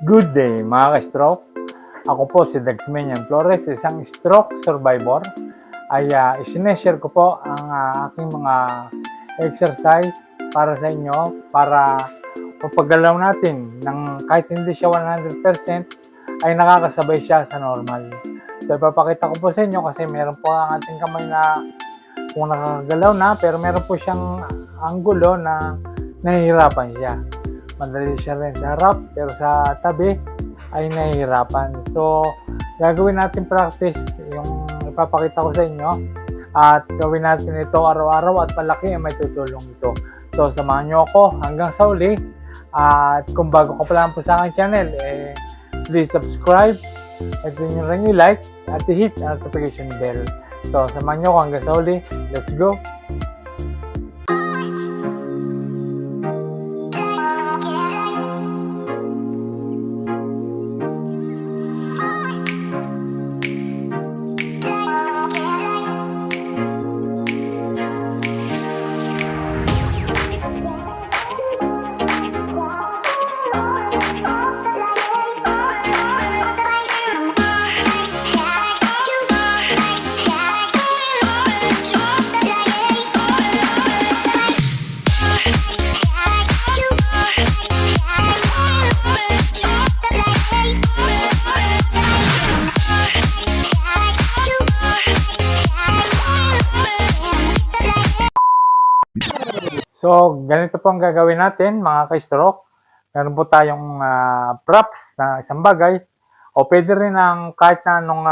Good day mga ka-stroke. Ako po si Dagsmenian Flores, isang stroke survivor. Ay isineshare ko po ang aking mga exercise para sa inyo para mapagalaw natin ng kahit hindi siya 100% ay nakakasabay siya sa normal. So ipapakita ko po sa inyo kasi meron po ang ating kamay na kung nakakagalaw na pero meron po siyang anggulo na nahihirapan siya. Madali siya rin sa harap pero sa tabi ay nahihirapan. So gagawin natin practice yung ipapakita ko sa inyo at gawin natin ito araw-araw at malaki ang may tutulong ito. So samahan nyo ako hanggang sa uli at kung bago ka pa lang po sa aking channel please subscribe at yun rin i-like at i-hit ang notification bell. So samahan nyo ako hanggang sa uli. Let's go! So, ganito po ang gagawin natin mga ka-stroke. Meron po tayong props na isang bagay o pwede rin ang kahit na anong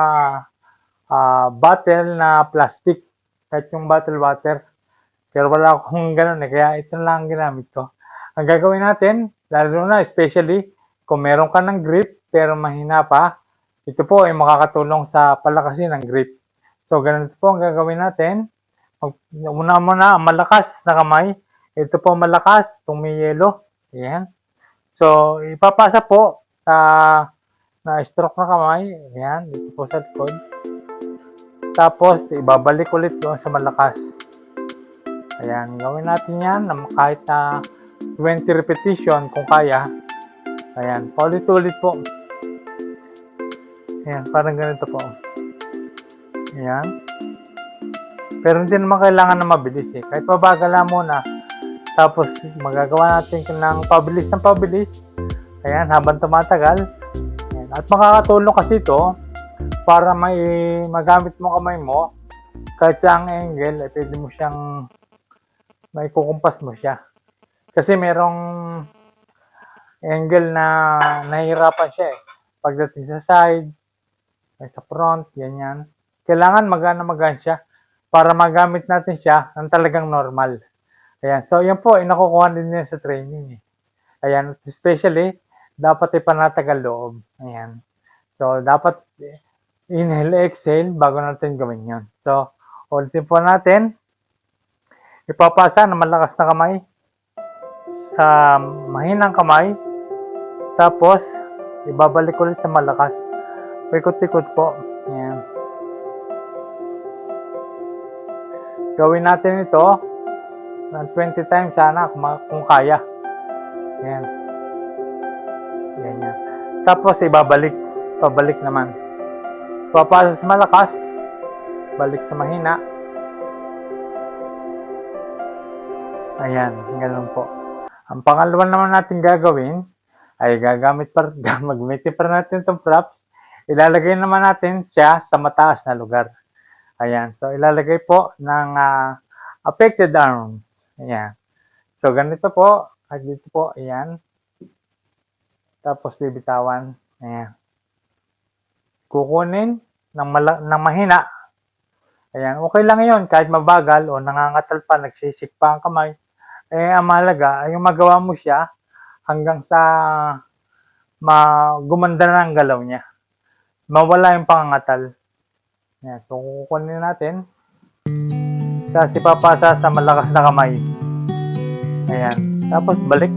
bottle na plastic, kahit yung bottle water. Pero wala akong ganun kaya ito lang ang ginamit ko. Ang gagawin natin, lalo na especially kung meron ka ng grip pero mahina pa, ito po ay makakatulong sa palakasin ng grip. So, ganito po ang gagawin natin. Una muna ang malakas na kamay. Ito po malakas, itong may yelo. Ayan. So, ipapasa po sa na-stroke na kamay. Ayan, dito po sa likod. Tapos, ibabalik ulit doon sa malakas. Ayan, gawin natin yan kahit na 20 repetition kung kaya. Ayan, paulit-ulit po. Ayan, parang ganito po. Ayan. Pero hindi naman kailangan na mabilis eh. Kahit mabagala muna. Tapos magagawa natin ng pabilis. Ayan, habang tumatagal. Ayan. At makakatulong kasi ito para may magamit mo kamay mo. Kahit sa ang angle, pwede mo siyang may kukumpas mo siya. Kasi merong angle na nahihirapan siya eh. Pagdating sa side, sa front, ganyan. Kailangan magana siya para magamit natin siya ng talagang normal. Ayan. So, yan po, nakukuha din niya sa training. Ayan. Especially, dapat ipanatagal loob. Ayan. So, dapat inhale, exhale bago natin gawin yun. So, ulitin po natin. Ipapasa ng malakas na kamay sa mahinang kamay. Tapos, ibabalik ulit sa malakas. Ikot-ikot po. Ayan. Gawin natin ito ng 20 times sana kung kaya. Ayan. Ganyan. Tapos ibabalik. Pabalik naman. Papasa sa malakas. Balik sa mahina. Ayan. Ganun po. Ang pangalawa naman natin gagawin ay gagamitin pa natin itong props. Ilalagay naman natin siya sa mataas na lugar. Ayan. So, ilalagay po ng affected arms. Ayan. So, ganito po. At dito po. Ayan. Tapos, bibitawan. Ayan. Kukunin ng mahina. Ayan. Okay lang yun. Kahit mabagal o nangangatal pa, nagsisik pa ang kamay. Ang mahalaga ay yung magawa mo siya hanggang sa gumanda na ang galaw niya. Mawala yung pangangatal. Ayan. So, kukunin natin. Tapos ipapasa sa malakas na kamay. Ayan. Tapos balik.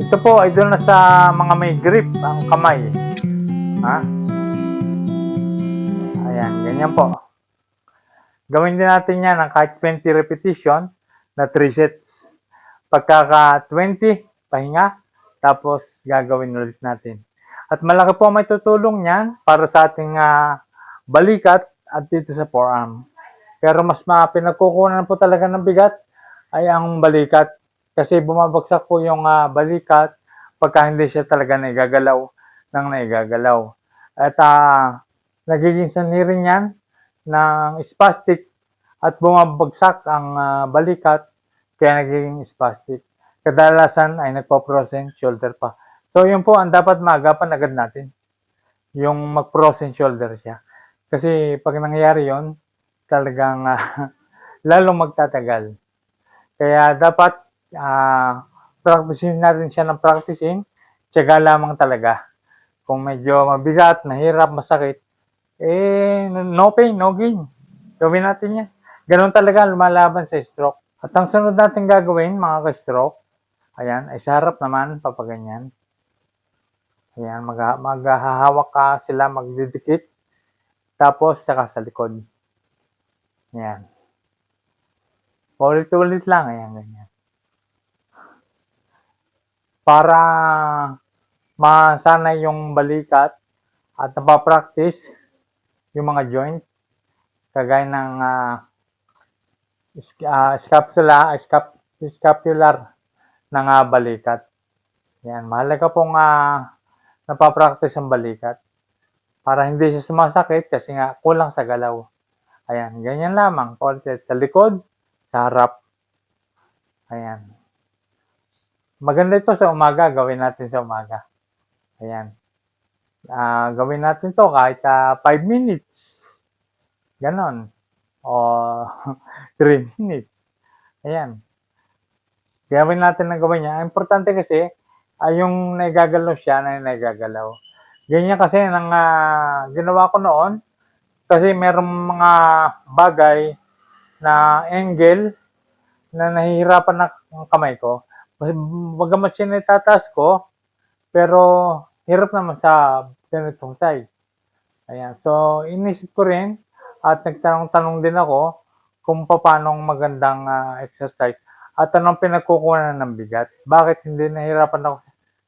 Ito po ay doon na sa mga may grip ang kamay. Ha? Ayan. Ganyan po. Gawin din natin yan ng kahit 20 repetition na 3 sets. Pagkaka 20, pahinga, tapos gagawin ulit natin. At malaki po may tutulong niyan para sa ating balikat at dito sa forearm. Pero mas pinagkukunan po talaga ng bigat ay ang balikat. Kasi bumabagsak po yung balikat pagka hindi siya talaga naigagalaw ng naigagalaw. At nagiging sanhi rin yan ng spastic at bumabagsak ang balikat kaya nagiging spastic. Kadalasan ay nagpo-frozen shoulder pa. So yun po ang dapat maagapan agad natin. Yung mag-frozen shoulder siya. Kasi pag nangyayari yon talagang lalong magtatagal. Kaya dapat practicein natin siya ng practicein. Tiyaga lamang talaga. Kung medyo mabigat, mahirap, masakit, no pain, no gain. Gawin natin yan. Ganun talaga lumalaban sa stroke. At ang sunod natin gagawin, mga ka-stroke, ayan, ay sa harap naman, papaganyan. Ayan, maghahawak ka sila, magdidikit. Tapos, saka sa likod. Ayan. Ulit-ulit lang, ayan, ganyan. Para masanay yung balikat at napapractice yung mga joint, kagaya ng scapular ng balikat. Yan, mahalaga pong napapractice ang balikat para hindi siya sumasakit kasi nga kulang sa galaw. Ayan, ganyan lamang. Sa likod, sa harap. Ayan. Maganda ito sa umaga, gawin natin sa umaga. Ayan. Gawin natin to kahit 5 minutes. Ganon. O 3 minutes. Ayan. Gawin natin ang gawin niya. Importante kasi ay yung naigagalaw siya na naigagalaw. Ganyan kasi nang ginawa ko noon kasi merong mga bagay na angle na nahihirapan ang kamay ko. Bagamat siya itataas ko, pero hirap naman sa ganitong side. Ayan. So, inisip ko rin at nagtanong-tanong din ako kung paano magandang exercise at anong pinagkukunan ng bigat. Bakit hindi nahirapan ako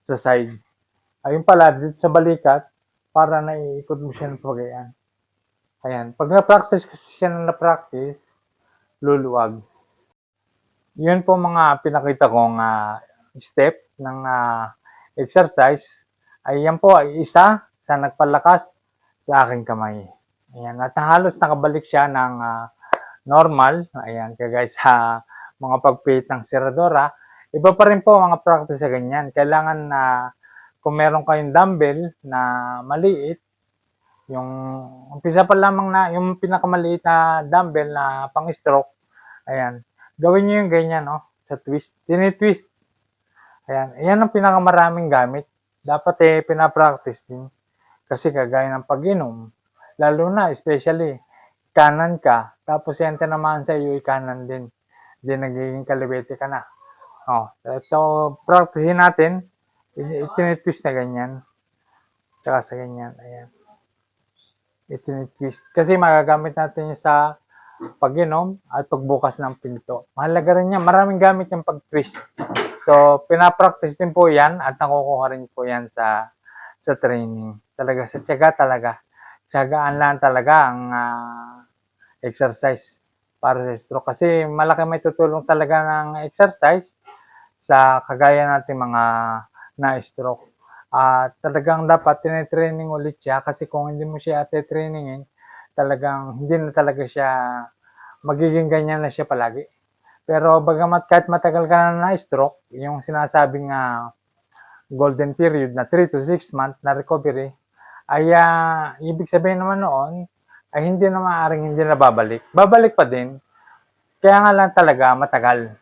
sa side? Ayun pala, dito sa balikat, para naiikot mo siya ng pagayan. Ayan. Pag na-practice kasi siya na-practice, luluwag. Yun po mga pinakita kong step ng exercise. Ay yan po ay isa sa nagpalakas sa aking kamay. Ayan. At halos nakabalik siya ng normal. Ayan. Kagaya sa mga pagpihit ng seradora. Iba pa rin po mga practice sa ganyan. Kailangan na kung meron kayong dumbbell na maliit, yung umpisa pa lamang na yung pinakamaliit na dumbbell na pang-stroke, ayan, gawin nyo yung ganyan, no? Sa twist, tinitwist. Ayan, ayan ang pinakamaraming gamit. Dapat pinapractice din. Kasi kagaya ng pag-inom, lalo na, especially, kanan ka, tapos yan tinamaan sa iyo, kanan din. Hindi nagiging kaliwete ka na. So, practicein natin, itinitwist na ganyan. Tsaka sa ganyan, ayan. Itinitwist. Kasi magagamit natin yung sa pag-inom at pagbukas ng pinto. Mahalaga rin yan. Maraming gamit yung pag-twist. So, pinapractice din po yan at nakukuha rin po yan sa training. Talaga, sa tiyaga talaga. Tiyagaan lang talaga ang exercise para sa stroke. Kasi malaki may tutulong talaga ng exercise sa kagaya natin mga na-stroke. Talagang dapat tinitraining ulit siya kasi kung hindi mo siya trainingin, talagang hindi na talaga siya magiging ganyan na siya palagi. Pero bagamat kahit matagal ka na na-stroke, yung sinasabing golden period na 3 to 6 months na recovery, ay ibig sabihin naman noon, ay hindi na maaaring hindi na babalik. Babalik pa din. Kaya nga lang talaga matagal.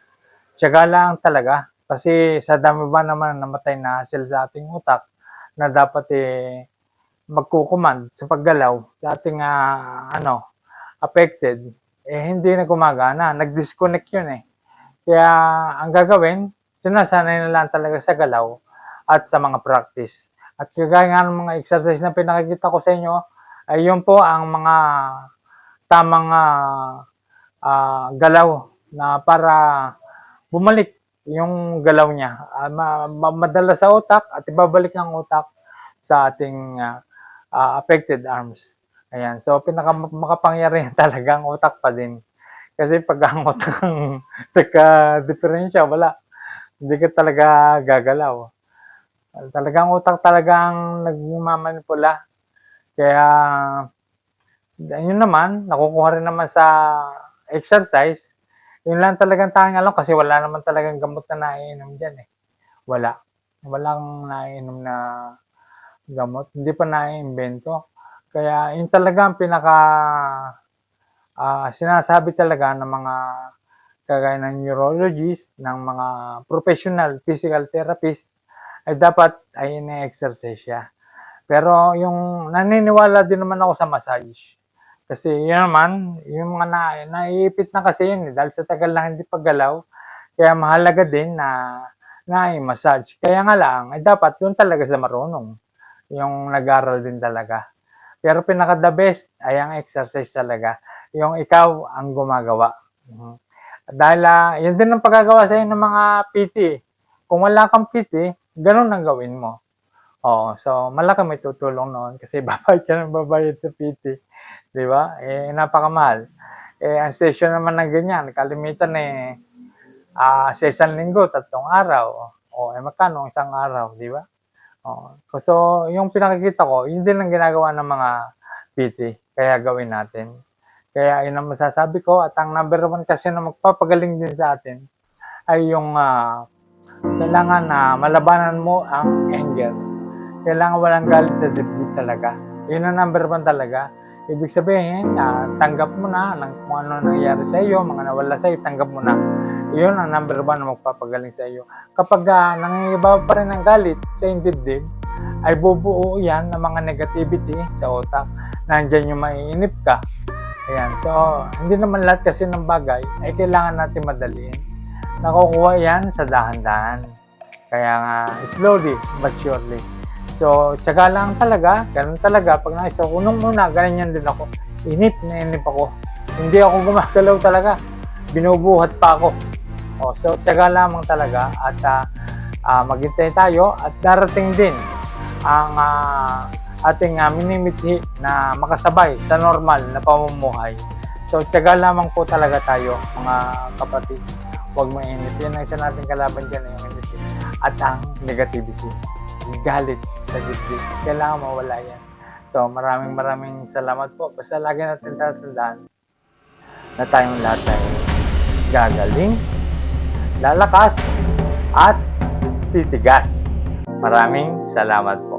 Tiyaga lang talaga. Kasi sa dami ba naman namatay na hassle sa ating utak na dapat magkukumand sa paggalaw sa ating affected, hindi na gumagana. Nag-disconnect yun Kaya ang gagawin, sinasanay na lang talaga sa galaw at sa mga practice. At kagaya nga ng mga exercise na pinakikita ko sa inyo, ay yun po ang mga tamang galaw na para bumalik yung galaw niya. Madala sa utak at ibabalik ng utak sa ating affected arms. Ayan. So, makapangyarihan talaga ang utak pa din. Kasi pag ang utak ang nagka-diferensya, wala. Hindi ka talaga gagalaw. Talagang utak talagang nagmamanipula. Kaya, yun naman, nakukuha rin naman sa exercise. Yun lang talagang tanging alam kasi wala naman talagang gamot na naiinom dyan eh. Wala. Walang naiinom na gamot. Hindi pa naiimbento. Kaya yun talaga ang pinaka sinasabi talaga ng mga kagaya ng neurologist, ng mga professional physical therapist, ay dapat ay ina-exercise siya. Pero yung naniniwala din naman ako sa massage. Kasi yun naman, yung mga naiipit na kasi yun dahil sa tagal lang hindi paggalaw. Kaya mahalaga din na i-massage. Kaya nga lang, ay dapat yun talaga sa marunong. Yung nag-aral din talaga. Pero pinaka the best ay ang exercise talaga. Yung ikaw ang gumagawa. Dahil yun din ang pagagawa sa'yo ng mga PT. Kung wala kang PT, ganun ang gawin mo. Oo, so malaki may tutulong noon kasi babayad ka ng babayad sa PT. Di ba? Eh, napakamahal. Eh, ang session naman ng ganyan, kalimitan sa isang linggo, 3 araw. O, magkano isang araw, di ba? So, yung pinakikita ko, yun din ang ginagawa ng mga PT. Kaya gawin natin. Kaya yun ang masasabi ko. At ang number 1 kasi na magpapagaling din sa atin ay yung kailangan na malabanan mo ang anger. Kailangan walang galit sa dibdib talaga. Yun ang number 1 talaga. Ibig sabihin, tanggap mo na kung ano nangyayari sa iyo, mga nawala sa iyo, tanggap mo na. Yun ang number 1 na magpapagaling sa iyo. Kapag nangingibaw pa rin ng galit sa dibdib, ay bubuo yan ng mga negativity sa utak. Nandyan yung maiinip ka. Ayan. So, hindi naman lahat kasi ng bagay ay kailangan natin madaliin. Nakukuha yan sa dahan-dahan. Kaya nga, slowly but surely. So, tiyaga lang talaga. Ganun talaga. Pag naisa, unang-una, ganyan din ako. Inip na inip ako. Hindi ako gumagalaw talaga. Binubuhat pa ako. So, tiyaga lamang talaga. At maghintay tayo. At darating din ang ating minimithi na makasabay sa normal na pamumuhay. So, tiyaga lamang po talaga tayo, mga kapatid. Huwag mainit. Yan ang isa nating kalaban dyan, yung init. At ang negativity. Galit sa dibdib. Kailangan mawala yan. So, maraming salamat po. Basta lagi natin tatandaan na tayong lahat ay gagaling, lalakas, at titigas. Maraming salamat po.